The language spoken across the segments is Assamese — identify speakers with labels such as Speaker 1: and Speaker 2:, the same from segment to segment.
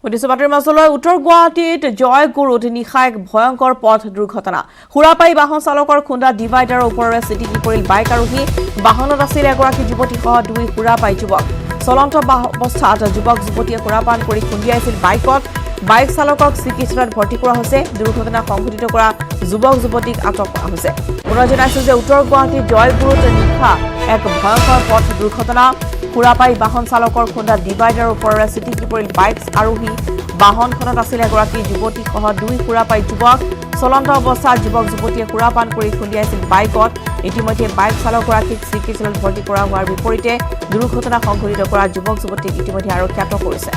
Speaker 1: বাতৰি মাজলৈ উত্তৰ গুৱাহাটীত জয়গুৰুত নিশা এক ভয়ংকৰ পথ দুৰ্ঘটনা হুৰাপাই বাহন চালকৰ খুন্দা ডিভাইডাৰৰ ওপৰেৰে চিটিকি পৰিল বাইক আৰোহী বাহনত আছিল এগৰাকী যুৱতীসহ দুই হুৰাপাই যুৱক চলন্ত অৱস্থাত যুৱক যুৱতীয়ে হুৰাপান কৰি খুন্দিয়াইছিল বাইকত বাইক চালকক চিকিৎসালয়ত ভৰ্তি কৰা হৈছে দুৰ্ঘটনা সংঘটিত কৰা যুৱক যুৱতীক আটক কৰা হৈছে পুনৰ জনাইছো যে উত্তৰ গুৱাহাটীৰ জয়গুৰুত নিশা এক ভয়ংকৰ পথ দুৰ্ঘটনা হুৰাপাই বাহন চালকৰ খুন্দা ডিভাইডাৰৰ ওপৰেৰে চিটিকি পৰিল বাইক আৰোহী বাহনখনত আছিল এগৰাকী যুৱতীসহ দুই হুৰাপাই যুৱক চলন্ত অৱস্থাত যুৱক যুৱতীয়ে হুৰাপান কৰি খুন্দিয়াইছিল বাইকত ইতিমধ্যে বাইক চালকগৰাকীক চিকিৎসালয়ত ভৰ্তি কৰা হোৱাৰ বিপৰীতে দুৰ্ঘটনা সংঘটিত কৰা যুৱক যুৱতীক ইতিমধ্যে আৰক্ষীয়ে আটক কৰিছে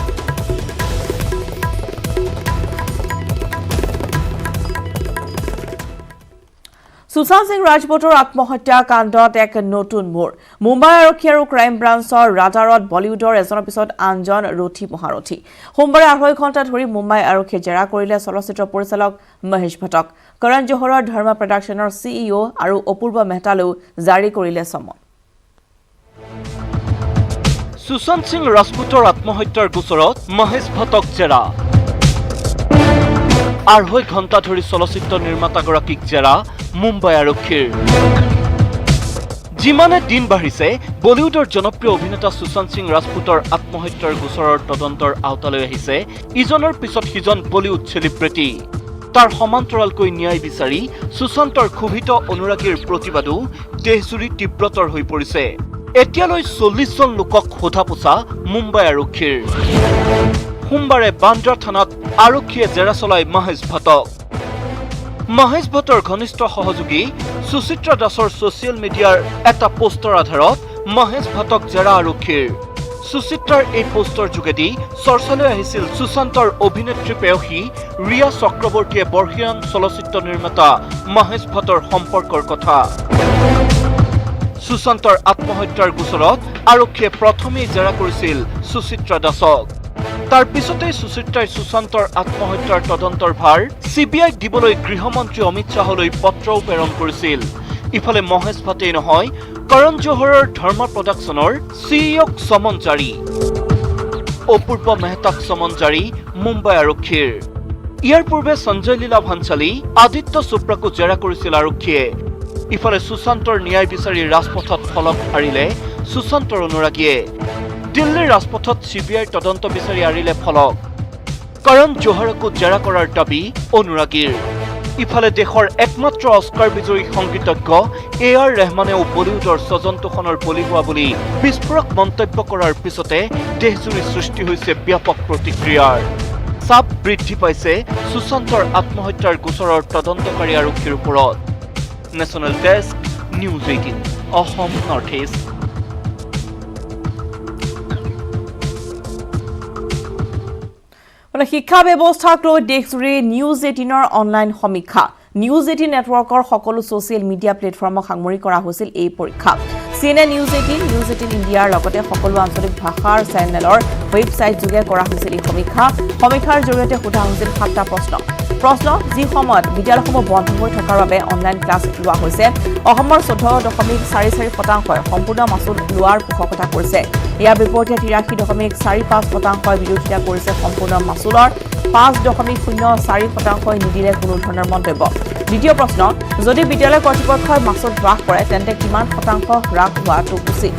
Speaker 1: সুশান্ত সিং ৰাজপুতৰ আত্মহত্যা কাণ্ডত এক নতুন মোড় মুম্বাই আৰক্ষী আৰু ক্ৰাইম ব্ৰাঞ্চৰ ৰাডাৰত বলিউডৰ এজনৰ পিছত আনজন ৰথী মহাৰথী সোমবাৰে 2.5 ঘণ্টা ধৰি মুম্বাই আৰক্ষীয়ে জেৰা কৰিলে চলচ্চিত্ৰ পৰিচালক মহেশ ভট্টক কৰণ জোহৰৰ ধৰ্মা প্ৰডাকশ্যনৰ CEO আৰু অপূৰ্ব মেহতালৈও জাৰি কৰিলে সমন
Speaker 2: সুশান্ত সিং ৰাজপুতৰ আত্মহত্যাৰ গোচৰত মহেশ ভট্টক জেৰা 2.5 ঘণ্টা ধৰি চলচ্চিত্ৰ নিৰ্মাতাগৰাকীক জেৰা মুম্বাই আৰক্ষীৰ যিমানে দিন বাঢ়িছে বলিউডৰ জনপ্ৰিয় অভিনেতা সুশান্ত সিং ৰাজপুতৰ আত্মহত্যাৰ গোচৰৰ তদন্তৰ আওতালৈ আহিছে ইজনৰ পিছত সিজন বলিউড চেলিব্ৰিটি তাৰ সমান্তৰালকৈ ন্যায় বিচাৰি সুশান্তৰ ক্ষোভিত অনুৰাগীৰ প্ৰতিবাদো দেশজুৰি তীব্ৰতৰ হৈ পৰিছে এতিয়ালৈ 40 জন লোকক সোধা পোছা মুম্বাই আৰক্ষীৰ সোমবাৰে বান্দ্ৰা থানাত আৰক্ষীয়ে জেৰা চলাই মহেশ ভট্টক মহেশ ভট্টৰ ঘনিষ্ঠ সহযোগী সুচিত্ৰা দাসৰ ছচিয়েল মিডিয়াৰ এটা পোষ্টৰ আধাৰত মহেশ ভট্টক জেৰা আৰক্ষীৰ সুচিত্ৰাৰ এই পোষ্টৰ যোগেদি চৰ্চালৈ আহিছিল সুশান্তৰ অভিনেত্ৰী পেয়সী ৰিয়া চক্ৰৱৰ্তীয়ে বৰ্ষীয়ান চলচ্চিত্ৰ নিৰ্মাতা মহেশ ভট্টৰ সম্পৰ্কৰ কথা সুশান্তৰ আত্মহত্যাৰ গোচৰত আৰক্ষীয়ে প্ৰথমেই জেৰা কৰিছিল সুচিত্ৰা দাসক তাৰ পিছতে সুচিত্ৰাই সুশান্তৰ আত্মহত্যাৰ তদন্তৰ ভাৰ CBIক দিবলৈ গৃহমন্ত্ৰী অমিত শাহলৈ পত্ৰও প্ৰেৰণ কৰিছিল ইফালে মহেশ ভট্টই নহয় কৰণ জোহৰৰ ধৰ্মা প্ৰডাকশ্যনৰ CEOক সমন জাৰি অপূৰ্ব মেহতাক সমন জাৰি মুম্বাই আৰক্ষীৰ ইয়াৰ পূৰ্বে সঞ্জয় লীলা ভাঞ্চালী আদিত্য চোপ্ৰাকো জেৰা কৰিছিল আৰক্ষীয়ে ইফালে সুশান্তৰ ন্যায় বিচাৰি ৰাজপথত ফলক আৰিলে সুশান্তৰ অনুৰাগীয়ে দিল্লীৰ ৰাজপথত CBIৰ তদন্ত বিচাৰি আৰিলে ফলক কৰণ জোহৰকো জেৰা কৰাৰ দাবী অনুৰাগীৰ ইফালে দেশৰ একমাত্ৰ অস্কাৰ বিজয়ী সংগীতজ্ঞ AR ৰেহমানেও বলিউডৰ স্বজন্তোষণৰ বলি হোৱা বুলি বিস্ফোৰক মন্তব্য কৰাৰ পিছতে দেশজুৰি সৃষ্টি হৈছে ব্যাপক প্ৰতিক্ৰিয়াৰ চাপ বৃদ্ধি পাইছে সুশান্তৰ আত্মহত্যাৰ গোচৰৰ তদন্তকাৰী আৰক্ষীৰ ওপৰত national desk news 18 Assam north east
Speaker 1: শিক্ষা ব্যৱস্থাক লৈ দেশজুৰি নিউজ 18ৰ অনলাইন সমীক্ষা নিউজ 18 নেটৱৰ্কৰ সকলো ছচিয়েল মিডিয়া প্লেটফৰ্মক সামৰি কৰা হৈছিল এই পৰীক্ষা CNN নিউজ 18 ইণ্ডিয়াৰ লগতে সকলো আঞ্চলিক ভাষাৰ চেনেলৰ ৱেবছাইট যোগে কৰা হৈছিল এই সমীক্ষাৰ জৰিয়তে সোধা হৈছিল 7টা প্ৰশ্ন যি সময়ত বিদ্যালয়সমূহ বন্ধ হৈ থকাৰ বাবে অনলাইন ক্লাছ লোৱা হৈছে অসমৰ 14.44% সম্পূৰ্ণ মাচুল লোৱাৰ পোষকতা কৰিছে ইয়াৰ বিপৰীতে 83.45% বিৰোধিতা কৰিছে সম্পূৰ্ণ মাচুলৰ 5.04% নিদিলে কোনো ধৰণৰ মন্তব্য দ্বিতীয় প্ৰশ্ন যদি বিদ্যালয় কৰ্তৃপক্ষই মাচুল হ্ৰাস কৰে তেন্তে কিমান শতাংশ হ্ৰাস হোৱাটো উচিত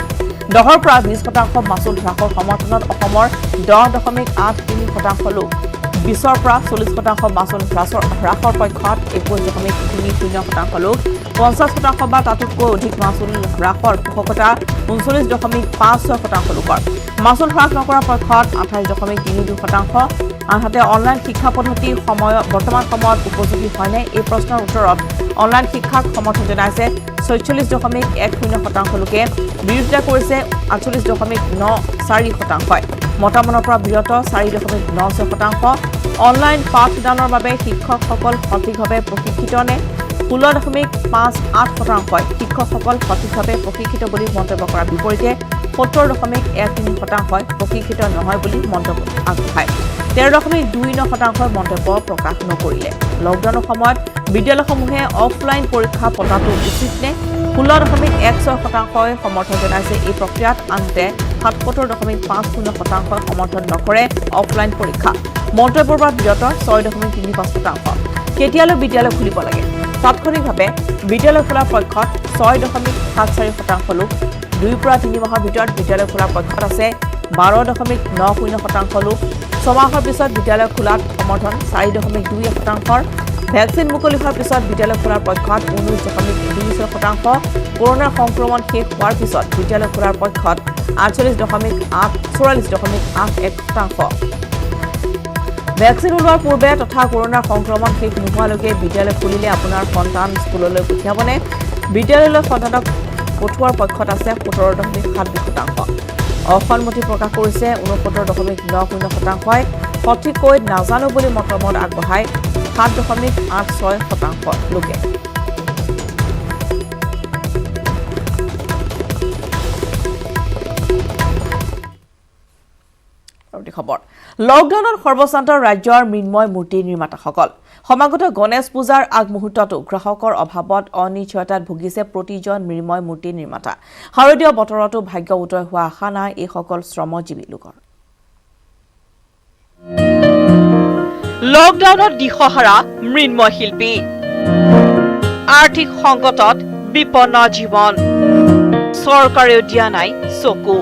Speaker 1: 10ৰ পৰা 20% মাচুল হ্ৰাসৰ সমৰ্থনত অসমৰ 10.83% লোক 20ৰ পৰা 40% মাচুল হ্ৰাসৰ পক্ষত 21.30% লোক 50% বা তাতোতকৈ অধিক মাচুল হ্ৰাসৰ পোষকতা 39.56% লোকৰ মাচুল হ্ৰাস নকৰাৰ পক্ষত 28.32% আনহাতে অনলাইন শিক্ষা পদ্ধতি বৰ্তমান সময়ত উপযোগী হয়নে এই প্ৰশ্নৰ উত্তৰত অনলাইন শিক্ষাক সমৰ্থন জনাইছে 46.10% লোকে বিৰোধিতা কৰিছে 48.94% মতামতৰ পৰা বিৰত 4.96% অনলাইন পাঠদানৰ বাবে শিক্ষকসকল সঠিকভাৱে প্ৰশিক্ষিত নে 16.58% শিক্ষকসকল সঠিকভাৱে প্ৰশিক্ষিত বুলি মন্তব্য কৰাৰ বিপৰীতে 70.13% প্ৰশিক্ষিত নহয় বুলি মন্তব্য আগবঢ়ায় 13.29% মন্তব্য প্ৰকাশ নকৰিলে লকডাউনৰ সময়ত বিদ্যালয়সমূহে অফলাইন পৰীক্ষা পতাটো উচিত নে 16.16% সমৰ্থন জনাইছে এই প্ৰক্ৰিয়াত আনহাতে 77.50% সমৰ্থন নকৰে অফলাইন পৰীক্ষা মন্তব্যৰ পৰা বিৰত 6.35%। কেতিয়ালৈ বিদ্যালয় খুলিব লাগে তাৎক্ষণিকভাৱে বিদ্যালয় খোলাৰ পক্ষত 6.74% লোক 2 পৰা 3 মাহৰ ভিতৰত বিদ্যালয় খোলাৰ পক্ষত আছে 12.90% লোক 6 মাহৰ পিছত বিদ্যালয় খোলাত সমৰ্থন 4.21%। ভ্যাকচিন মুকলি হোৱাৰ পিছত বিদ্যালয় খোলাৰ পক্ষত 19.26%। কৰোনাৰ সংক্ৰমণ শেষ হোৱাৰ পিছত বিদ্যালয় খোলাৰ পক্ষত 44.81%। ভ্যাকচিন ওলোৱাৰ পূৰ্বে তথা কৰোনাৰ সংক্ৰমণ শেষ নোহোৱালৈকে বিদ্যালয় খুলিলে আপোনাৰ সন্তান স্কুললৈ পঠিয়াবনে বিদ্যালয়লৈ সন্তানক পঠোৱাৰ পক্ষত আছে 17.72%। অসন্মতি প্ৰকাশ কৰিছে 69.90%। সঠিককৈ নাজানো বুলি মতামত আগবঢ়ায় 7.86% লোকে। খবৰ লকডাউনত সৰ্বশান্ত ৰাজ্যৰ মৃন্ময় মূৰ্তি নিৰ্মাতাসকল সমাগত গণেশ পূজাৰ আগমুহূৰ্ততো গ্ৰাহকৰ অভাৱত অনিশ্চয়তাত ভুগিছে প্ৰতিজন মৃন্ময় মূৰ্তি নিৰ্মাতা। শাৰদীয় বতৰতো ভাগ্য উদয় হোৱা আশা নাই এইসকল শ্ৰমজীৱী লোকৰ।
Speaker 3: লকডাউনত দিশহাৰা মৃন্ময় শিল্পী আৰ্থিক সংকটত বিপন্ন জীৱন চৰকাৰেও দিয়া নাই চকু।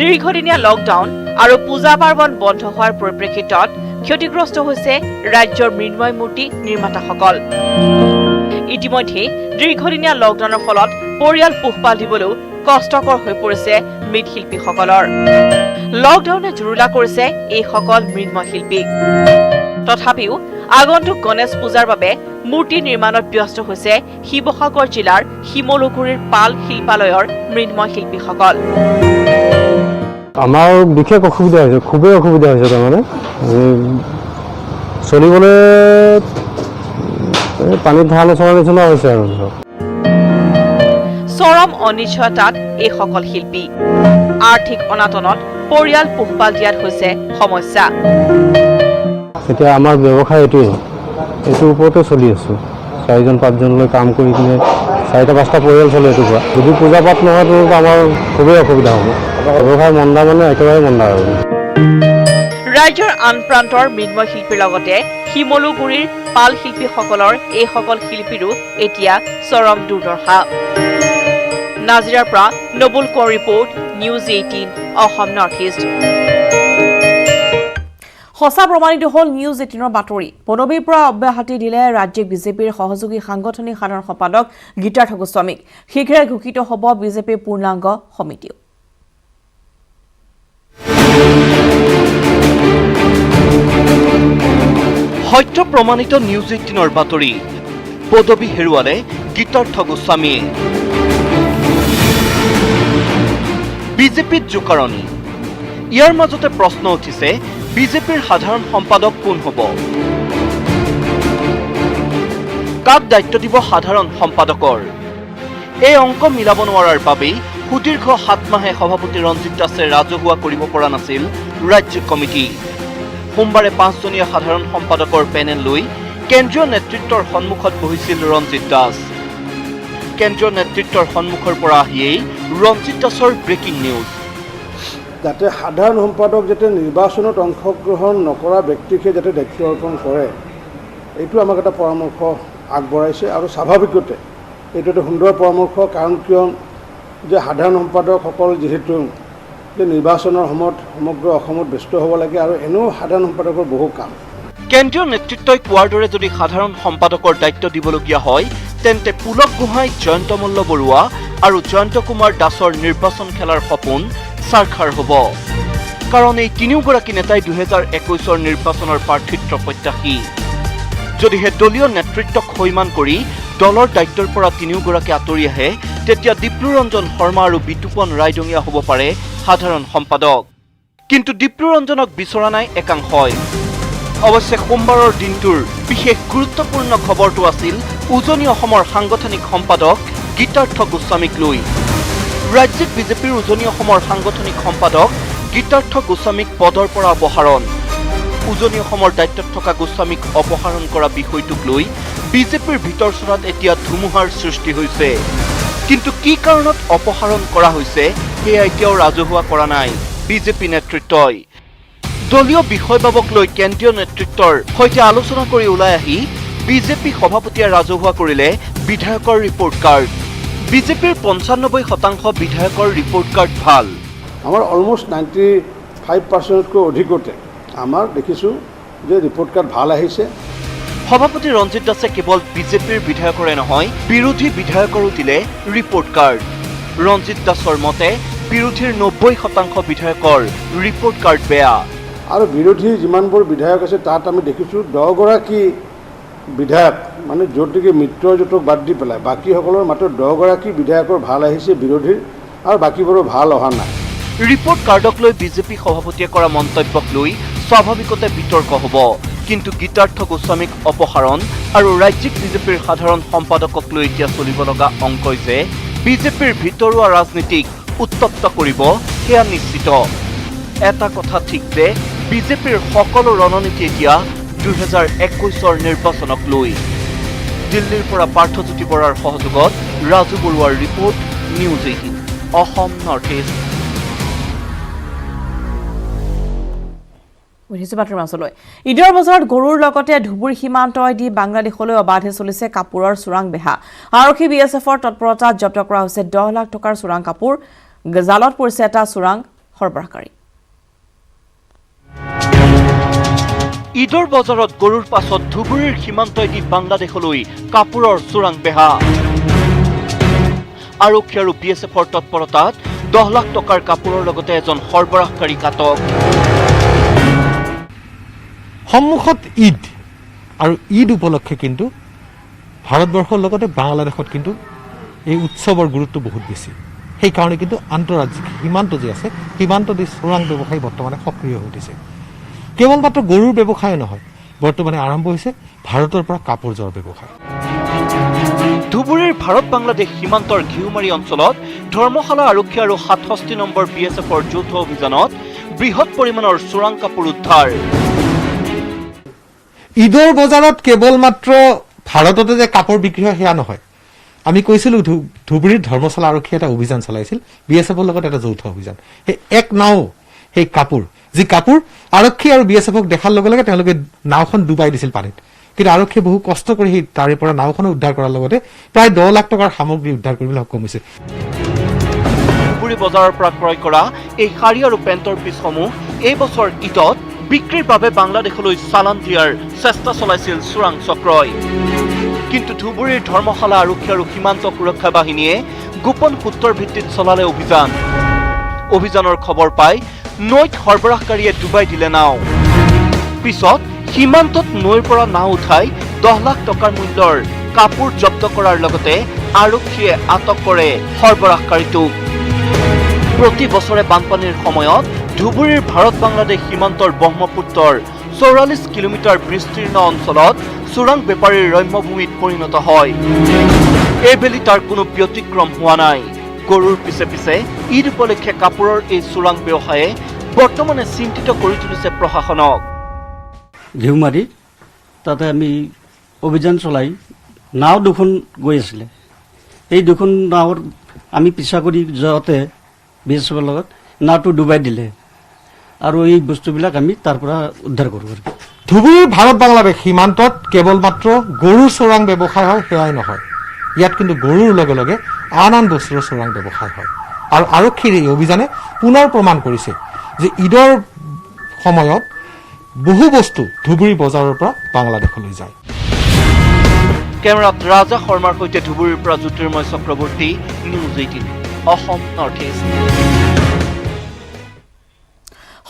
Speaker 3: দীৰ্ঘদিনীয়া লকডাউন আৰু পূজা পাৰ্বণ বন্ধ হোৱাৰ পৰিপ্ৰেক্ষিতত ক্ষতিগ্ৰস্ত হৈছে ৰাজ্যৰ মৃন্ময় মূৰ্তি নিৰ্মাতাসকল। ইতিমধ্যে দীৰ্ঘদিনীয়া লকডাউনৰ ফলত পৰিয়াল পোহপাল দিবলৈও কষ্টকৰ হৈ পৰিছে মৃৎশিল্পীসকলৰ। লকডাউনে জুৰুলা কৰিছে এইসকল মৃন্ময় শিল্পীক। তথাপিও আগন্তুক গণেশ পূজাৰ বাবে মূৰ্তি নিৰ্মাণত ব্যস্ত হৈছে শিৱসাগৰ জিলাৰ শিমলুগুৰিৰ পাল শিল্পালয়ৰ মৃন্ময় শিল্পীসকল।
Speaker 4: আমাৰ বিশেষ অসুবিধা হৈছে, খুবেই অসুবিধা হৈছে। তাৰমানে চলিবলৈ পানীত ধান চলা নিচিনা হৈছে আৰু
Speaker 3: চৰম অনিশ্চয়তাত এইসকল শিল্পী আৰ্থিক অনাটনত পৰিয়াল পোহপাল দিয়াত হৈছে সমস্যা।
Speaker 4: এতিয়া আমাৰ ব্যৱসায় এইটোৰ ওপৰতে চলি আছোঁ। 4-5জনলৈ কাম কৰি কিনে 4-5টা পৰিয়াল চলে এইটোৰ পৰা। যদি পূজা পাঠ নহয় তো আমাৰ খুবেই অসুবিধা হ'ব। ব্যৱসায় মন্দা মানে একেবাৰে মন্দা হ'ব।
Speaker 3: ৰাজ্যৰ আন প্ৰান্তৰ মৃন্ময় শিল্পীৰ লগতে শিমলুগুৰিৰ পাল শিল্পীসকলৰ এইসকল শিল্পীৰো এতিয়া চৰম দুৰ্দশা। নাজিৰাৰ পৰা নবুল Konwar report, news 18 Assam north east.
Speaker 1: সঁচা প্ৰমাণিত হ'ল নিউজ 18ৰ বাতৰি। পদবীৰ পৰা অব্যাহতি দিলে ৰাজ্যিক বিজেপিৰ সহযোগী সাংগঠনিক সাধাৰণ সম্পাদক গীতাৰ্থ গোস্বামীক। শীঘ্ৰে ঘোষিত হ'ব বিজেপিৰ পূৰ্ণাংগ সমিতিও।
Speaker 2: সত্য প্ৰমাণিত নিউজ 18ৰ বাতৰি। পদবী হেৰুৱালে গীতাৰ্থ গোস্বামীয়ে। বিজেপিত জোকাৰণি। ইয়াৰ মাজতে প্ৰশ্ন উঠিছে বিজেপিৰ সাধাৰণ সম্পাদক কোন হ'ব? কাক দায়িত্ব দিব সাধাৰণ সম্পাদকৰ? এই অংক মিলাব নোৱাৰাৰ বাবেই সুদীৰ্ঘ 7 মাহে সভাপতি ৰঞ্জিত দাসে ৰাজহুৱা কৰিব পৰা নাছিল ৰাজ্যিক কমিটি। সোমবাৰে 5জনীয়া সাধাৰণ সম্পাদকৰ পেনেল লৈ কেন্দ্ৰীয় নেতৃত্বৰ সন্মুখত বহিছিল ৰঞ্জিত দাস। কেন্দ্ৰীয় নেতৃত্বৰ সন্মুখৰ পৰা আহিয়েই ৰঞ্জিত দাসৰ ব্ৰেকিং নিউজ।
Speaker 5: যাতে সাধাৰণ সম্পাদক যাতে নিৰ্বাচনত অংশগ্ৰহণ নকৰা ব্যক্তিকে যাতে দায়িত্ব অৰ্পণ কৰে, এইটো আমাক এটা পৰামৰ্শ আগবঢ়াইছে। আৰু স্বাভাৱিকতে এইটো এটা সুন্দৰ পৰামৰ্শ। কাৰণ কিয় যে সাধাৰণ সম্পাদকসকল যিহেতু যে নিৰ্বাচনৰ সময়ত সমগ্ৰ অসমত ব্যস্ত হ'ব লাগে আৰু এনেও সাধাৰণ সম্পাদকৰ বহু কাম।
Speaker 2: কেন্দ্ৰীয় নেতৃত্বই কোৱাৰ দৰে যদি সাধাৰণ সম্পাদকৰ দায়িত্ব দিবলগীয়া হয় তেন্তে পুলক গোহাঁই, জয়ন্ত মল্ল বৰুৱা আৰু জয়ন্ত কুমাৰ দাসৰ নিৰ্বাচন খেলাৰ সপোন সাৰখাৰ হ'ব। কাৰণ এই তিনিওগৰাকী নেতাই 2021ৰ নিৰ্বাচনৰ প্ৰাৰ্থিত্ব প্ৰত্যাশী। যদিহে দলীয় নেতৃত্বক সৈমান কৰি দলৰ দায়িত্বৰ পৰা তিনিওগৰাকী আঁতৰি আহে তেতিয়া ডিপ্লুৰঞ্জন শৰ্মা আৰু বিতুপন ৰায়ডঙীয়া হ'ব পাৰে সাধাৰণ সম্পাদক। কিন্তু ডিপ্লুৰঞ্জনক বিচৰা নাই একাংশই। অৱশ্যে সোমবাৰৰ দিনটোৰ বিশেষ গুৰুত্বপূৰ্ণ খবৰটো আছিল উজনি অসমৰ সাংগঠনিক সম্পাদক গীতাৰ্থ গোস্বামীক লৈ। ৰাজ্যিক বিজেপিৰ উজনি অসমৰ সাংগঠনিক সম্পাদক গীতাৰ্থ গোস্বামীক পদৰ পৰা অপসাৰণ। উজনি অসমৰ দায়িত্বত থকা গোস্বামীক অপসাৰণ কৰা বিষয়টোক লৈ বিজেপিৰ ভিতৰচৰাত এতিয়া ধুমুহাৰ সৃষ্টি হৈছে। কিন্তু কি কাৰণত অপসাৰণ কৰা হৈছে সেয়া এতিয়াও ৰাজহুৱা কৰা নাই বিজেপি নেতৃত্বই। দলীয় বিষয়বাবক লৈ কেন্দ্ৰীয় নেতৃত্বৰ সৈতে আলোচনা কৰি ওলাই আহি বিজেপি সভাপতিয়ে ৰাজহুৱা কৰিলে বিধায়কৰ ৰিপৰ্ট কাৰ্ড। বিজেপিৰ ৯৫% বিধায়কৰ ৰিপৰ্ট কাৰ্ড ভাল।
Speaker 5: আমাৰ অলমষ্ট 95%তকৈ অধিকতে আমাৰ দেখিছোঁ যে ৰিপৰ্ট কাৰ্ড ভাল আহিছে।
Speaker 2: সভাপতি ৰঞ্জিত দাসে কেৱল বিজেপিৰ বিধায়কৰে নহয় বিৰোধী বিধায়কৰো দিলে ৰিপৰ্ট কাৰ্ড। ৰঞ্জিত দাসৰ মতে বিৰোধীৰ ৯০% বিধায়কৰ ৰিপৰ্ট কাৰ্ড বেয়া।
Speaker 5: আৰু বিৰোধী যিমানবোৰ বিধায়ক আছে তাত আমি দেখিছোঁ 10গৰাকী বিধায়ক মানে য'ত মিত্ৰজোঁটক বাদ দি পেলাই বাকীসকলৰ মাত্ৰ 10গৰাকী বিধায়কৰ ভাল আহিছে বিৰোধীৰ, আৰু বাকীবোৰৰ ভাল অহা নাই।
Speaker 2: ৰিপৰ্ট কাৰ্ডক লৈ বিজেপি সভাপতিয়ে কৰা মন্তব্যক লৈ স্বাভাৱিকতে বিতৰ্ক হ'ব, কিন্তু গীতাৰ্থ গোস্বামীক অপসাৰণ আৰু ৰাজ্যিক বিজেপিৰ সাধাৰণ সম্পাদকক লৈ এতিয়া চলিব লগা অংকই যে বিজেপিৰ ভিতৰুৱা ৰাজনীতিক উত্তপ্ত কৰিব সেয়া নিশ্চিত। এটা কথা ঠিক যে বিজেপিৰ সকলো ৰণনীতি এতিয়া 2021 নিৰ্বাচনক লৈ। দিল্লীৰ পৰা পাৰ্থজ্যোতি বৰাৰ সহযোগত ৰাজু বৰুৱাৰ report, news 18 Assam north east.
Speaker 1: ঈদৰ বজাৰত গৰুৰ লগতে ধুবুৰী সীমান্তইদি বাংলাদেশলৈ অবাধে চলিছে কাপোৰৰ চোৰাং বেহা। আৰক্ষী BSFৰ তৎপৰতাত জব্দ কৰা হৈছে 10 লাখ টকাৰ চোৰাং কাপোৰ। জালত পৰিছে এটা চোৰাং সৰবৰাহকাৰী।
Speaker 2: ঈদৰ বজাৰত গৰুৰ পাছত ধুবুৰীৰ সীমান্তইদি বাংলাদেশলৈ কাপোৰৰ চোৰাং বেহা। আৰক্ষী আৰু BSFৰ তৎপৰতাত 10 লাখ টকাৰ কাপোৰৰ লগতে এজন সৰবৰাহকাৰী আটক।
Speaker 6: সন্মুখত ঈদ আৰু ঈদ উপলক্ষে কিন্তু ভাৰতবৰ্ষৰ লগতে বাংলাদেশত কিন্তু এই উৎসৱৰ গুৰুত্ব বহুত বেছি। সেইকাৰণে কিন্তু আন্তঃৰাজ্যিক সীমান্ত যে আছে সীমান্তত চোৰাং ব্যৱসায়ী বৰ্তমানে সক্ৰিয় হৈ উঠিছে। কেৱল মাত্ৰ গৰুৰ ব্যৱসায় নহয়, বৰ্তমানে আৰম্ভ হৈছে ভাৰতৰ পৰা কাপোৰজোৰৰ ব্যৱসায়।
Speaker 2: ধুবুৰীৰ ভাৰত বাংলাদেশ সীমান্তৰ ঘিউমাৰী অঞ্চলত ধৰ্মশালা আৰক্ষী আৰু 67 নম্বৰ BSFৰ যৌথ অভিযানত বৃহৎ পৰিমাণৰ চোৰাং কাপোৰ উদ্ধাৰ।
Speaker 6: ঈদৰ বজাৰত কেৱল মাত্ৰ ভাৰততে যে কাপোৰ বিক্ৰী হয় সেয়া নহয়। আমি কৈছিলোঁ ধুবুৰীৰ ধৰ্মশালা আৰক্ষী এটা অভিযান চলাইছিল BSFৰ লগত এটা যৌথ অভিযান। সেই এক নাও সেই কাপোৰ যি কাপোৰ আৰক্ষী আৰু BSFক দেখাৰ লগে লগে তেওঁলোকে নাওখন ডুবাই দিছিল পানীত, কিন্তু আৰক্ষীয়ে বহু কষ্ট কৰি সেই তাৰে পৰা নাওখন উদ্ধাৰ কৰাৰ লগতে প্ৰায় 10 লাখ টকাৰ সামগ্ৰী উদ্ধাৰ কৰিবলৈ সক্ষম হৈছে।
Speaker 2: ধুবুৰী বজাৰৰ পৰা ক্ৰয় কৰা এই শাৰী আৰু পেণ্টৰ পিচসমূহ এই বছৰ ঈদত বিক্ৰীৰ বাবে বাংলাদেশলৈ চালান দিয়াৰ চেষ্টা চলাইছিল চোৰাং চক্ৰই। কিন্তু ধুবুৰীৰ ধৰ্মশালা আৰক্ষী আৰু সীমান্ত সুৰক্ষা বাহিনীয়ে গোপন সূত্ৰৰ ভিত্তিত চলালে অভিযান। অভিযানৰ খবৰ পাই নৈত সৰবৰাহকাৰীয়ে ডুবাই দিলে নাও। পিছত সীমান্তত নৈৰ পৰা নাও উঠাই 10 লাখ টকাৰ মূল্যৰ কাপোৰ জব্দ কৰাৰ লগতে আৰক্ষীয়ে আটক কৰে সৰবৰাহকাৰীটোক। প্ৰতি বছৰে বানপানীৰ সময়ত ধুবুৰীৰ ভাৰত বাংলাদেশ সীমান্তৰ ব্ৰহ্মপুত্ৰৰ 44 কিলোমিটাৰ বিস্তীৰ্ণ অঞ্চলত চোৰাং বেপাৰীৰ ৰম্যভূমিত পৰিণত হয়। এইবেলি তাৰ কোনো ব্যতিক্ৰম হোৱা নাই। গৰুৰ পিছে পিছে ঈদ উপলক্ষে কাপোৰৰ এই চোৰাং ব্যৱসায়ে বৰ্তমানে চিন্তিত কৰি তুলিছে প্ৰশাসনক।
Speaker 7: ঘিউমাৰী তাতে আমি অভিযান চলাই নাও দুখন গৈ আছিলে। এই দুখন নাৱৰ আমি পিছা কৰি যাওঁতে BSFৰ লগত নাওটো ডুবাই দিলে আৰু এই বস্তুবিলাক আমি তাৰ পৰা উদ্ধাৰ কৰোঁ।
Speaker 6: ধুবুৰীৰ ভাৰত বাংলাদেশ সীমান্তত কেৱল মাত্ৰ গৰুৰ চোৰাং ব্যৱসায় হয় সেয়াই নহয়, ইয়াত কিন্তু গৰুৰ লগে লগে আন আন বস্তুৰ চোৰাং ব্যৱসায় হয়। আৰু আৰক্ষীৰ এই অভিযানে পুনৰ প্ৰমাণ কৰিছে যে ঈদৰ সময়ত বহু বস্তু ধুবুৰী বজাৰৰ পৰা বাংলাদেশলৈ যায়।
Speaker 2: কেমেৰাত ৰাজা শৰ্মাৰ সৈতে ধুবুৰীৰ পৰা Jyotirmoy Chakraborty, news 18 Assam north east.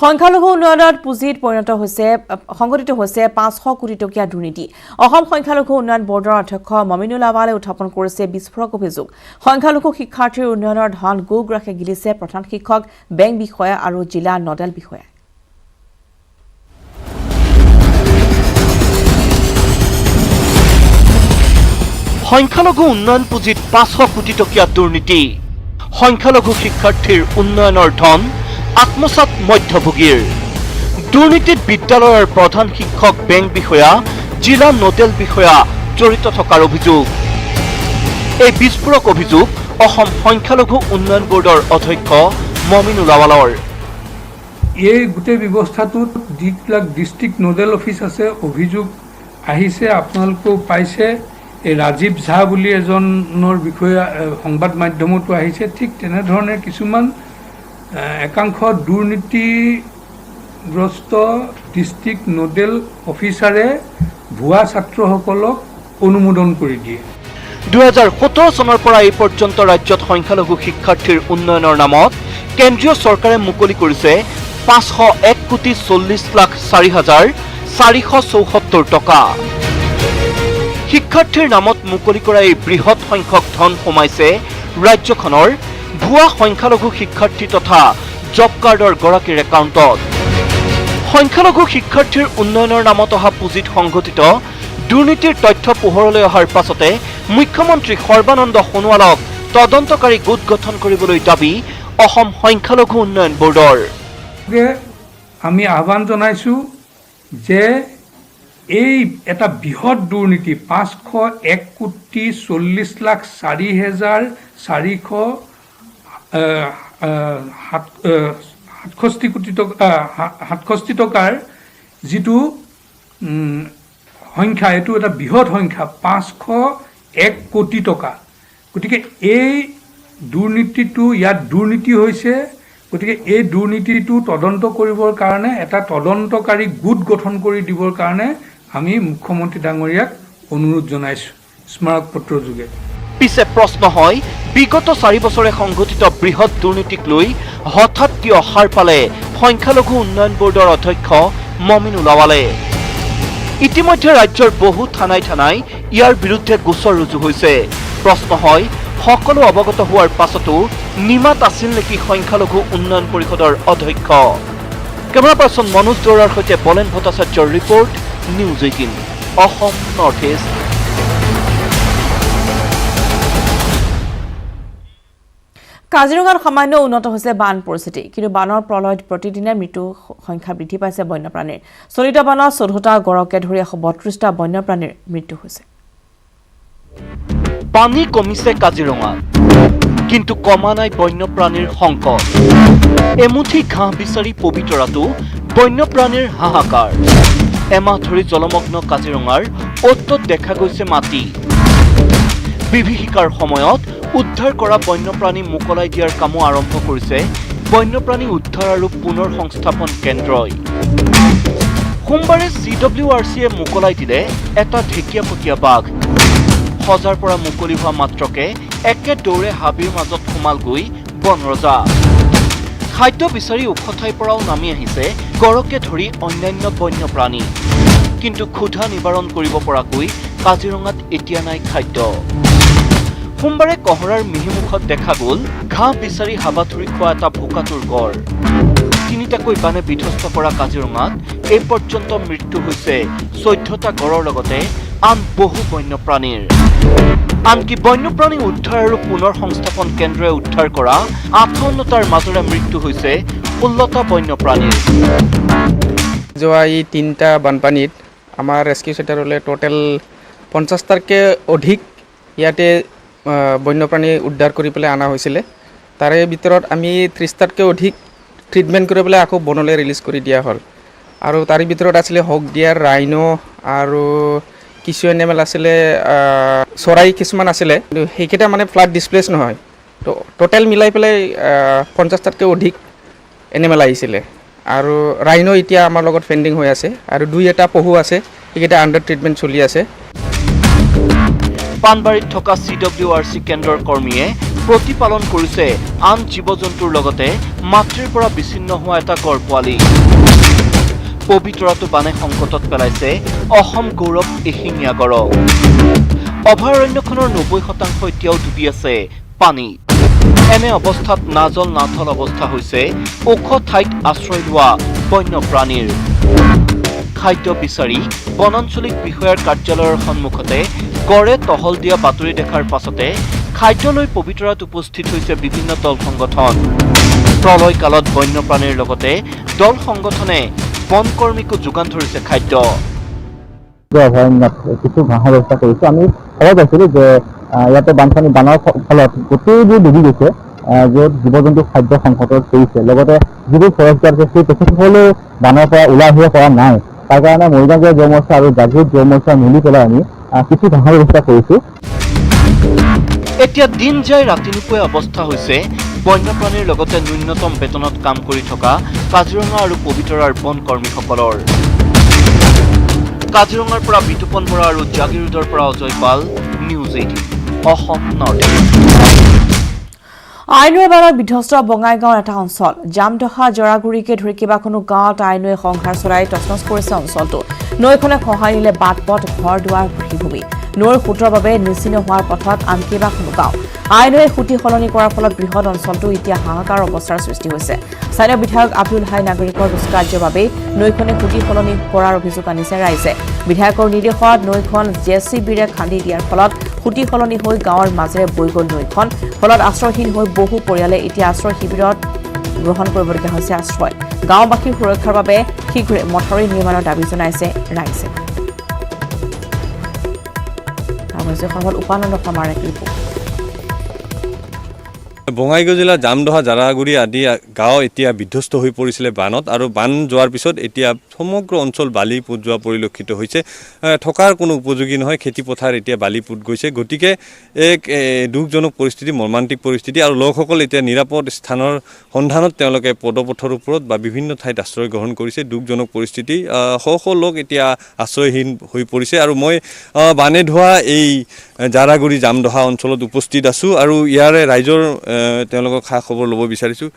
Speaker 1: সংখ্যালঘু উন্নয়নত পুঁজিত সংঘটিত হৈছে 500 কোটি টকীয়া দুৰ্নীতি। অসম সংখ্যালঘু উন্নয়ন বৰ্ডৰ অধ্যক্ষ মমিনুল আৱালে উত্থাপন কৰিছে বিস্ফোৰক অভিযোগ। সংখ্যালঘু শিক্ষাৰ্থীৰ উন্নয়নৰ ধন গোগ্ৰাসে গিলিছে প্ৰধান শিক্ষক, বেংক বিষয়া আৰু জিলা নডেল বিষয়া।
Speaker 2: সংখ্যালঘু উন্নয়ন পুঁজিত 500 কোটি টকীয়া দুৰ্নীতি। সংখ্যালঘু শিক্ষাৰ্থীৰ উন্নয়নৰ ধন আত্মসাত মধ্যভোগীৰ। দুৰ্নীতিত বিদ্যালয়ৰ প্ৰধান শিক্ষক, বেংক বিষয়া, জিলা নোডেল বিষয়া জড়িত থকাৰ অভিযোগ। এই বিস্ফোৰক অভিযোগ অসম সংখ্যালঘু উন্নয়ন বোৰ্ডৰ অধ্যক্ষ মমিনুল আৱালৰ।
Speaker 8: এই গোটেই ব্যৱস্থাটোত যিবিলাক ডিষ্ট্ৰিক্ট নোডেল অফিচ আছে, অভিযোগ আহিছে, আপোনালোকেও পাইছে। এই ৰাজীৱ ঝা বুলি এজনৰ বিষয়ে সংবাদ মাধ্যমতো আহিছে। ঠিক তেনেধৰণে কিছুমান একাংশ দুৰ্নীতিগ্ৰস্ত ডিষ্ট্ৰিক্ট নোডেল অফিচাৰে ভুৱা ছাত্ৰসকলক অনুমোদন কৰি দিয়ে।
Speaker 2: 2017 চনৰ পৰা এই পৰ্যন্ত ৰাজ্যত সংখ্যালঘু শিক্ষাৰ্থীৰ উন্নয়নৰ নামত কেন্দ্ৰীয় চৰকাৰে মুকলি কৰিছে 501,40,04,474 টকা। শিক্ষাৰ্থীৰ নামত মুকলি কৰা এই বৃহৎ সংখ্যক ধন সোমাইছে ৰাজ্যখনৰ ভুৱা সংখ্যালঘু শিক্ষাৰ্থী তথা জব কাৰ্ডৰ গৰাকীৰ একাউণ্টত। সংখ্যালঘু শিক্ষাৰ্থীৰ উন্নয়নৰ নামত অহা পুঁজিত সংঘটিত দুৰ্নীতিৰ তথ্য পোহৰলৈ অহাৰ পাছতে মুখ্যমন্ত্ৰী সৰ্বানন্দ সোণোৱালক তদন্তকাৰী গোট গঠন কৰিবলৈ দাবী অসম সংখ্যালঘু উন্নয়ন বোৰ্ডৰ।
Speaker 8: আমি আহ্বান জনাইছোঁ যে এই এটা বৃহৎ দুৰ্নীতি 501,40,467 টকাৰ যিটো সংখ্যা, এইটো এটা বৃহৎ সংখ্যা, 501 কোটি টকা। গতিকে এই দুৰ্নীতিটো, ইয়াত দুৰ্নীতি হৈছে। গতিকে এই দুৰ্নীতিটো তদন্ত কৰিবৰ কাৰণে এটা তদন্তকাৰী গোট গঠন কৰি দিবৰ কাৰণে আমি মুখ্যমন্ত্ৰী ডাঙৰীয়াক অনুৰোধ জনাইছোঁ স্মাৰক পত্ৰ যোগে।
Speaker 2: পিছে প্ৰশ্ন হয়, বিগত 4 বছৰে সংঘটিত বৃহৎ দুৰ্নীতিক লৈ হঠাৎ কিয় সাৰ পালে সংখ্যালঘু উন্নয়ন বোৰ্ডৰ অধ্যক্ষ মমিনুল আৱালে? ইতিমধ্যে ৰাজ্যৰ বহু থানাই ইয়াৰ বিৰুদ্ধে গোচৰ ৰুজু হৈছে। প্ৰশ্ন হয়, সকলো অৱগত হোৱাৰ পাছতো নিমাত আছিল নেকি সংখ্যালঘু উন্নয়ন পৰিষদৰ অধ্যক্ষ? কেমেৰা পাৰ্চন মনোজ দৌৰাৰ সৈতে বলেন ভট্টাচাৰ্যৰ report, news 18 Assam north east.
Speaker 1: কাজিৰঙাত সামান্য উন্নত হৈছে বান পৰিস্থিতি, কিন্তু বানৰ প্ৰলয়ত প্ৰতিদিনে মৃত্যু সংখ্যা বৃদ্ধি পাইছে বন্যপ্ৰাণীৰ। চলিত বানত 14টা গড়কে ধৰি 132টা বন্যপ্ৰাণীৰ মৃত্যু হৈছে।
Speaker 2: পানী কমিছে কাজিৰঙাত, কিন্তু কমা নাই বন্যপ্ৰাণীৰ সংকট। এমুঠি ঘাঁহ বিচাৰি পবিতৰাতো বন্যপ্ৰাণীৰ হাহাকাৰ। এমাহ ধৰি জলমগ্ন কাজিৰঙাৰ অ'ত-ত'ত দেখা গৈছে মাটি। বিভীষিকাৰ সময়ত উদ্ধাৰ কৰা বন্যপ্ৰাণী মোকলাই দিয়াৰ কামো আৰম্ভ কৰিছে বন্যপ্ৰাণী উদ্ধাৰ আৰু পুনৰ সংস্থাপন কেন্দ্ৰই। সোমবাৰে CWRCয়ে মোকলাই দিলে এটা ঢেকীয়াপতীয়া বাঘ। সজাৰ পৰা মুকলি হোৱা মাত্ৰকে একে দৌৰে হাবিৰ মাজত সোমাল গৈ বনৰজা। খাদ্য বিচাৰি ওখ ঠাইৰ পৰাও নামি আহিছে গড়কে ধৰি অন্যান্য বন্যপ্ৰাণী, কিন্তু ক্ষুধা নিবাৰণ কৰিব পৰাকৈ কাজিৰঙাত এতিয়া নাই খাদ্য। সোমবাৰে কহৰাৰ মিহিমুখত দেখা গ'ল ঘাঁহ বিচাৰি হাবাথুৰি খোৱা এটা ভোকাতুৰ গড়। তিনিটাকৈ বানে বিধ্বস্ত কৰা কাজিৰঙাত এই পৰ্যন্ত মৃত্যু হৈছে 14টা গড়ৰ লগতে আন বহু বন্যপ্ৰাণীৰ। আনকি বন্যপ্ৰাণী উদ্ধাৰ আৰু পুনৰ সংস্থাপন কেন্দ্ৰই উদ্ধাৰ কৰা 58টাৰ মাজৰে মৃত্যু হৈছে 16টা বন্যপ্ৰাণীৰ।
Speaker 9: যোৱা এই 3টা বানপানীত আমাৰ ৰেস্কিউ চেণ্টাৰলৈ টোটেল 50টাতকৈ অধিক ইয়াতে বন্যপ্ৰাণী উদ্ধাৰ কৰি পেলাই অনা হৈছিলে। তাৰে ভিতৰত আমি 30টাতকৈ অধিক ট্ৰিটমেণ্ট কৰি পেলাই আকৌ বনলৈ ৰিলিজ কৰি দিয়া হ'ল। আৰু তাৰে ভিতৰত আছিলে হক ডিয়াৰ, ৰাইনো আৰু কিছু এনিমেল আছিলে, চৰাই কিছুমান আছিলে, কিন্তু সেইকেইটা মানে ফ্লাড ডিছপ্লেচ নহয়। তো টোটেল মিলাই পেলাই 50টাতকৈ অধিক এনিমেল আহিছিলে। আৰু ৰাইনো এতিয়া আমাৰ লগত পেণ্ডিং হৈ আছে, আৰু 2-এটা পহু আছে, সেইকেইটা আণ্ডাৰ ট্ৰিটমেণ্ট চলি আছে।
Speaker 2: পানবাৰীত থকা CWRC কেন্দ্ৰৰ কৰ্মীয়ে প্ৰতিপালন কৰিছে আন জীৱ-জন্তুৰ লগতে মাতৃৰ পৰা বিচ্ছিন্ন হোৱা এটা গড় পোৱালি। পবিতৰাটো বানে সংকটত পেলাইছে অসম গৌৰৱ এশিঙীয়া গড়ক। অভয়াৰণ্যখনৰ 90% এতিয়াও ডুবি আছে পানীত। এনে অৱস্থাত নাজল নাথল অৱস্থা হৈছে ওখ ঠাইত আশ্ৰয় লোৱা বন্যপ্ৰাণীৰ। খাদ্য বিচাৰি বনাঞ্চলিক বিষয়াৰ কাৰ্যালয়ৰ সন্মুখতে গড়ে টহল দিয়া বাতৰি দেখাৰ পাছতে খাদ্য লৈ পবিতৰাত উপস্থিত হৈছে বিভিন্ন দল সংগঠন। প্ৰলয় কালত বন্যপ্ৰাণীৰ লগতে দল সংগঠনে বন কৰ্মীকো যোগান ধৰিছে খাদ্য।
Speaker 10: অভয়াৰণ্যত কিছু ঘাঁহৰ ব্যৱস্থা কৰিছোঁ। আমি খবৰ পাইছিলোঁ যে ইয়াতে বানৰ ফলত গোটেইবোৰ ডুবি গৈছে, য'ত জীৱ জন্তু খাদ্য সংকটত পৰিছে। লগতে যিবোৰ ফৰেষ্ট গাৰ্ড আছে তেখেতসকলেও বানৰ পৰা ওলাই আহিব পৰা নাই। তাৰ কাৰণে মৰিগাঁও যুৱ মৰ্চা আৰু জাগৃত যুৱ মৰ্চা মিলি পেলাই আমি কিছু ঘাঁহৰ ব্যৱস্থা কৰিছোঁ।
Speaker 2: এতিয়া দিন যায় ৰাতি নুপুৱা অৱস্থা হৈছে বন্যপ্ৰাণীৰ লগতে ন্যূনতম বেতনত কাম কৰি থকা কাজিৰঙা আৰু পবিতৰাৰ বন কৰ্মীসকলৰ। কাজিৰঙাৰ পৰা বিতুপন বৰা আৰু জাগিৰোডৰ পৰা অজয় পাল, নিউজ 18 অসম নৰ্থ।
Speaker 1: আইনৈৰ বানত বিধ্বস্ত বঙাইগাঁৱৰ এটা অঞ্চল। জামদহা জৰাগুৰিকে ধৰি কেইবাখনো গাঁৱত আইনৈয়ে সংঘাৰ চলাই তছনছ কৰিছে অঞ্চলটো। নৈখনে খহাই নিলে বাট পথ, ঘৰ দুৱাৰ, কৃষিভূমি। নৈৰ সোঁতৰ বাবে নিশ্চিহ্ন হোৱাৰ পথত আন কেইবাখনো গাঁও। আইনৈয়ে সুঁতি সলনি কৰাৰ ফলত বৃহৎ অঞ্চলটো এতিয়া হাহাকাৰ অৱস্থাৰ সৃষ্টি হৈছে। স্থানীয় বিধায়ক আব্দুল হাই নাগৰিকৰ দুষ্কাৰ্যৰ বাবে নৈখনে সুঁতি সলনি কৰাৰ অভিযোগ আনিছে ৰাইজে। বিধায়কৰ নিৰ্দেশত নৈখন জেচিবিৰে খান্দি দিয়াৰ ফলত সুঁতি সলনি হৈ গাঁৱৰ মাজেৰে বৈ গ'ল নৈখন। ফলত আশ্ৰয়হীন হৈ বহু পৰিয়ালে এতিয়া আশ্ৰয় শিবিৰত গ্ৰহণ কৰিবলগীয়া হৈছে আশ্ৰয়। গাঁওবাসীৰ সুৰক্ষাৰ বাবে শীঘ্ৰে মথাউৰি নিৰ্মাণৰ দাবী জনাইছে ৰাইজে। উপানন্দ শৰ্মাৰ এক ৰিপৰ্ট।
Speaker 11: বঙাইগাঁও জিলাৰ জামদহা জাৰাগুৰি আদি গাঁও এতিয়া বিধ্বস্ত হৈ পৰিছিলে বানত, আৰু বান যোৱাৰ পিছত এতিয়া সমগ্ৰ অঞ্চল বালি পুত যোৱা পৰিলক্ষিত হৈছে। থকাৰ কোনো উপযোগী নহয়, খেতিপথাৰ এতিয়া বালি পুত গৈছে। গতিকে এক দুখজনক পৰিস্থিতি, মৰ্মান্তিক পৰিস্থিতি, আৰু লোকসকল এতিয়া নিৰাপদ স্থানৰ সন্ধানত তেওঁলোকে পদপথৰ ওপৰত বা বিভিন্ন ঠাইত আশ্ৰয় গ্ৰহণ কৰিছে। দুখজনক পৰিস্থিতি, শ শ লোক এতিয়া আশ্ৰয়হীন হৈ পৰিছে। আৰু মই বানে ধোৱা এই জাৰাগুৰি জামদহা অঞ্চলত উপস্থিত আছোঁ আৰু ইয়াৰে ৰাইজৰ তেওঁলোকক খা খবৰ ল'ব বিচাৰিছোঁ।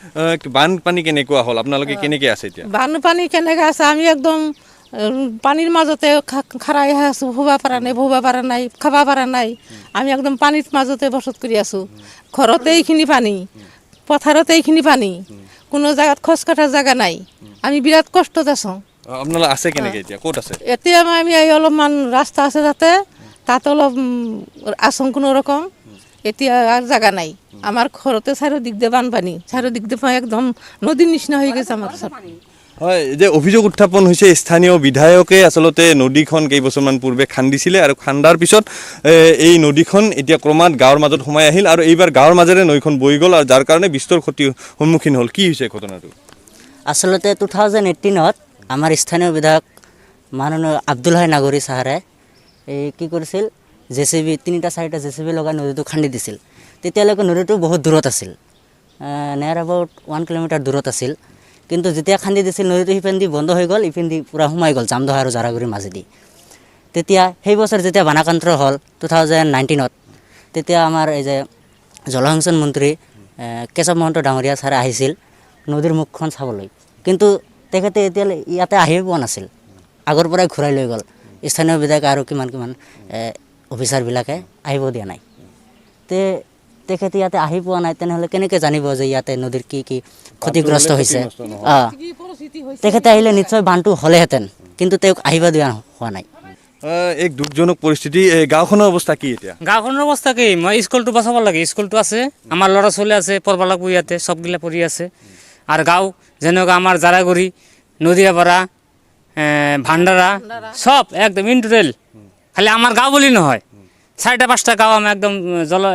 Speaker 11: বানপানী কেনেকুৱা হ'ল, আপোনালোকে কেনেকৈ আছে এতিয়া?
Speaker 12: বানপানী কেনেকৈ আছে, আমি একদম পানীৰ মাজতে খাৰাই আছোঁ, শুব পৰা নাই, বহিব পৰা নাই, খাব পৰা নাই। আমি একদম পানীৰ মাজতে বসত কৰি আছোঁ। ঘৰতে এইখিনি পানী, পথাৰতে এইখিনি পানী, কোনো জেগাত খোজ কটাৰ জেগা নাই। আমি বিৰাট কষ্টত আছোঁ।
Speaker 11: আপোনালোক আছে কেনেকৈ এতিয়া, ক'ত আছে?
Speaker 12: এতিয়া আমি অলপমান ৰাস্তা আছে তাত অলপ আছোঁ কোনো ৰকম। এতিয়া আর জায়গা নাই, আমার ঘরতে চারিদিক দিয়ে বানপানী, চারিদিক দিয়ে একদম নদীর নিচিনা হয়ে গেছে আমার সব।
Speaker 11: হয়, যে অভিযোগ উত্থাপন হৈছে, স্থানীয় বিধায়কে আচলতে নদীখন কেইবছৰমান পূৰ্বে খান্দিছিলে আৰু খান্দাৰ পিছত এই নদীখন এতিয়া ক্ৰমাৎ গাঁৱৰ মাজত সোমাই আহিল আৰু এইবাৰ গাঁৱৰ মাজেৰে নৈখন বৈ গ'ল আৰু যাৰ কাৰণে বিস্তৰ ক্ষতিৰ সন্মুখীন হ'ল। কি হৈছে ঘটনাটো?
Speaker 13: আচলতে 2018ত আমাৰ স্থানীয় বিধায়ক মাননীয় আব্দুল হাই নাগৰি চাহাৰে কি কৰিছিল, জেচিবি 3-4টা জেচিবি লগাই নদীটো খান্দি দিছিল। তেতিয়ালৈকে নদীটো বহুত দূৰত আছিল, নিয়াৰ এবাউট 1 কিলোমিটাৰ দূৰত আছিল। কিন্তু যেতিয়া খান্দি দিছিল নদীটো সিপিনেদি বন্ধ হৈ গ'ল, ইপিনেদি পূৰা সোমাই গ'ল জামদহা আৰু জাৰাগুৰিৰ মাজেদি। তেতিয়া সেই বছৰ যেতিয়া বানাকান্ত হ'ল 2019ত, তেতিয়া আমাৰ এই যে জলসিঞ্চন মন্ত্ৰী কেশৱ মহন্ত ডাঙৰীয়া ছাৰে আহিছিল নদীৰ মুখখন চাবলৈ, কিন্তু তেখেতে এতিয়ালৈ ইয়াতে আহিয়ে পোৱা নাছিল। আগৰ পৰাই ঘূৰাই লৈ গ'ল। স্থানীয় বিধায়ক আৰু কিমান অফিচাৰবিলাকে আহিব দিয়া নাই। তেখেতে ইয়াতে আহি পোৱা নাই, তেনেহ'লে কেনেকৈ জানিব যে ইয়াতে নদীৰ কি কি ক্ষতিগ্ৰস্ত হৈছে? তেখেতে আহিলে নিশ্চয় বানটো হ'লেহেঁতেন, কিন্তু তেওঁক আহিব দিয়া হোৱা নাই।
Speaker 11: এক দুখজনক পৰিস্থিতি। গাঁওখনৰ অৱস্থা কি এতিয়া?
Speaker 14: গাঁওখনৰ অৱস্থা কি, মই স্কুলটো বচাব লাগে, স্কুলটো আছে, আমাৰ ল'ৰা ছোৱালী আছে, পঢ়ব লাগব ইয়াতে, চবগিলা পঢ়ি আছে। আৰু গাঁও যেনেকুৱা আমাৰ জাৰাগুৰি, নদীয়াপাৰা, ভাণ্ডাৰা, সব একদম ইনটোটেল। খালি আমাৰ গাঁও বুলি নহয়, 4-5টা গাঁও আমি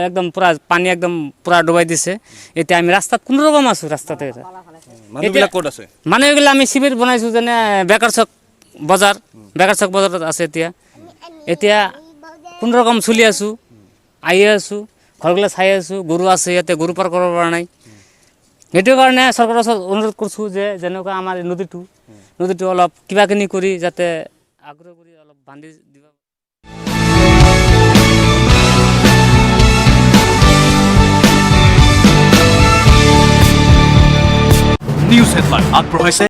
Speaker 14: একদম পুৰা পানী একদম পুৰা ডুবাই দিছে। এতিয়া আমি ৰাস্তাত কোনো ৰকম আছোঁ, ৰাস্তাতে
Speaker 11: মানুহবিলাক ক'ত আছে?
Speaker 14: মানুহবিলাক আমি শিবিৰ বনাইছোঁ, যেনে বেকাৰ চক বজাৰত আছে। এতিয়া কোনো ৰকম চলি আছোঁ, আহি আছোঁ, ঘৰগিলা চাই আছোঁ, গৰু আছে ইয়াতে, গৰু পাৰ কৰিব পৰা নাই। সেইটো কাৰণে চৰকাৰৰ ওচৰত অনুৰোধ কৰিছোঁ যে যেনেকুৱা আমাৰ নদীটো অলপ কিবা কিনি কৰি যাতে আগ্ৰহ কৰি অলপ বান্ধি দিব।
Speaker 2: নিউজ হেডলাইন আগবঢ়াইছে